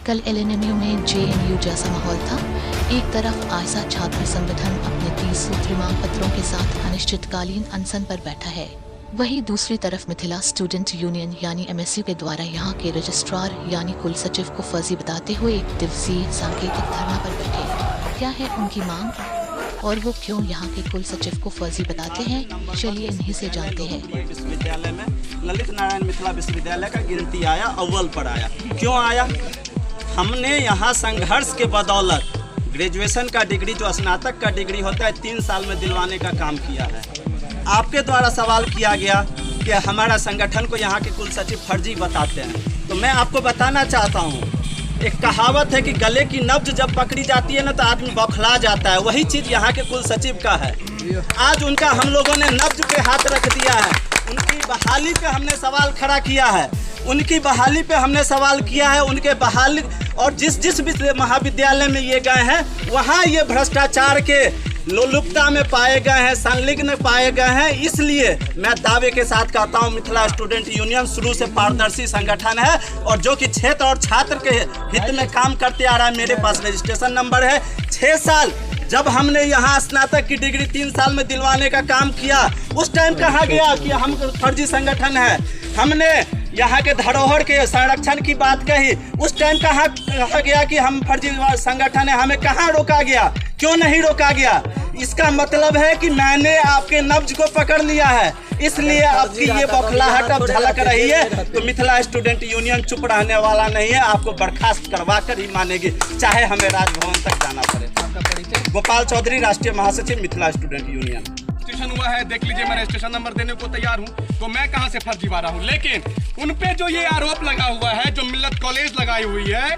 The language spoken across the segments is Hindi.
कल एलएनएमयू में जेएनयू जैसा माहौल था। एक तरफ आयसा छात्र संगठन अपने 30 सूत्री मांग पत्रों के साथ अनिश्चितकालीन अनशन पर बैठा है, वहीं दूसरी तरफ मिथिला स्टूडेंट यूनियन यानी एमएसयू के द्वारा यहाँ के रजिस्ट्रार यानी कुल सचिव को फर्जी बताते हुए 1 दिवसीय सांकेतिक धरना पर बैठे। क्या है उनकी मांग और वो क्यों यहाँ के कुल सचिव को फर्जी बताते हैं, चलिए इन्हीं से जानते हैं। विश्वविद्यालय में ललित नारायण मिथिला विश्वविद्यालय का गिनती आया, अव्वल पर आया। क्यों आया? हमने यहाँ संघर्ष के बदौलत ग्रेजुएशन का डिग्री, जो स्नातक का डिग्री होता है, 3 साल में दिलवाने का काम किया है। आपके द्वारा सवाल किया गया कि हमारा संगठन को यहाँ के कुल सचिव फर्जी बताते हैं, तो मैं आपको बताना चाहता हूँ, एक कहावत है कि गले की नब्ज जब पकड़ी जाती है ना तो आदमी बौखला जाता है। वही चीज़ यहाँ के कुल सचिव का है। आज उनका हम लोगों ने नब्ज पे हाथ रख दिया है। उनकी बहाली पे हमने सवाल खड़ा किया है। उनकी बहाली पे हमने सवाल किया है। उनके बहाली और जिस महाविद्यालय में ये गए हैं वहाँ ये भ्रष्टाचार के लोलुपता में पाए गए हैं, संलिग्न पाए गए हैं। इसलिए मैं दावे के साथ कहता हूं, मिथिला स्टूडेंट यूनियन शुरू से पारदर्शी संगठन है और जो कि क्षेत्र और छात्र के हित में काम करते आ रहा है। मेरे पास रजिस्ट्रेशन नंबर है। 6 साल जब हमने यहाँ स्नातक की डिग्री 3 साल में दिलवाने का काम किया, उस टाइम कहा गया कि हम फर्जी संगठन है। हमने यहाँ के धरोहर के संरक्षण की बात कही, उस टाइम कहा गया कि हम फर्जी संगठन है। हमें कहाँ रोका गया? क्यों नहीं रोका गया? इसका मतलब है कि मैंने आपके नब्ज को पकड़ लिया है, इसलिए आपकी ये बौखलाहट अब झलक रही है। तो मिथिला स्टूडेंट यूनियन चुप रहने वाला नहीं है, आपको बर्खास्त करवा कर ही मानेगी, चाहे हमें राजभवन तक जाना पड़े। गोपाल चौधरी, राष्ट्रीय महासचिव, मिथिला स्टूडेंट यूनियन। स्टेशन हुआ है, देख लीजिए, मैं रजिस्ट्रेशन नंबर देने को तैयार हूँ, तो मैं कहाँ से फर्जीवाड़ा हूँ। लेकिन उन पे जो ये आरोप लगा हुआ है, जो मिल्लत कॉलेज लगाई हुई है,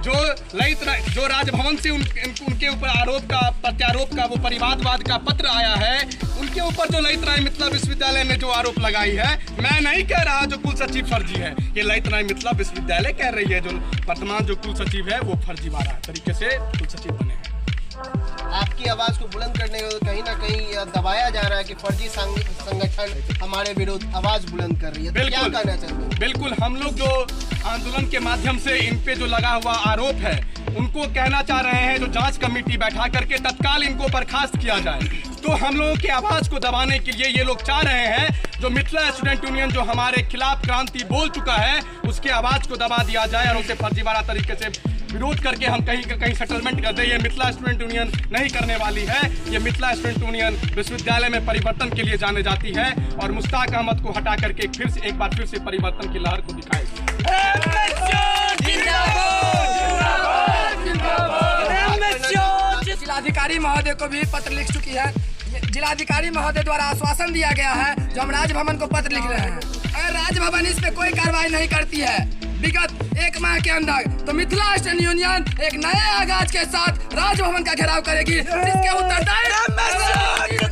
जो राजभवन से उनके ऊपर आरोप का, प्रत्यारोप का, वो परिवादवाद का पत्र आया है, उनके ऊपर जो ललित नारायण मिथिला विश्वविद्यालय ने जो आरोप लगाई है, मैं नहीं कह रहा जो कुल सचिव फर्जी है, ये ललित नारायण मिथिला विश्वविद्यालय कह रही है। जो वर्तमान जो कुल सचिव है वो फर्जीवाड़ा तरीके से कुल सचिव बने हैं। आपकी आवाज को बुलंद करने को कहीं ना कहीं दबाया जा रहा है कि फर्जी संगठन हमारे विरुद्ध आवाज बुलंद कर रही है। तो क्या कहना चाहते हैं? बिल्कुल, हम लोग जो आंदोलन के माध्यम से इन पे जो लगा हुआ आरोप है, उनको कहना चाह रहे हैं जो जांच कमेटी बैठा करके तत्काल इनको बर्खास्त किया जाए। तो हम लोगों की आवाज को दबाने के लिए ये लोग चाह रहे हैं, जो मिथिला स्टूडेंट यूनियन जो हमारे खिलाफ क्रांति बोल चुका है, उसके आवाज को दबा दिया जाए और उसे फर्जीवाड़ा तरीके से विरोध करके हम कहीं सेटलमेंट कर दे। ये मिथिला स्टूडेंट यूनियन नहीं करने वाली है। ये मिथिला स्टूडेंट यूनियन विश्वविद्यालय में परिवर्तन के लिए जाने जाती है और मुश्ताक अहमद को हटा करके एक बार फिर से परिवर्तन की लहर को दिखाएगी। जिलाधिकारी महोदय को भी पत्र लिख चुकी है। जिलाधिकारी महोदय द्वारा आश्वासन दिया गया है, जो हम राजभवन को पत्र लिख रहे हैं। अगर राजभवन इस पे कोई कार्रवाई नहीं करती है विगत 1 माह के अंदर, तो मिथिला स्टूडेंट यूनियन एक नए आगाज के साथ राजभवन का घेराव करेगी, जिसके उत्तरदायी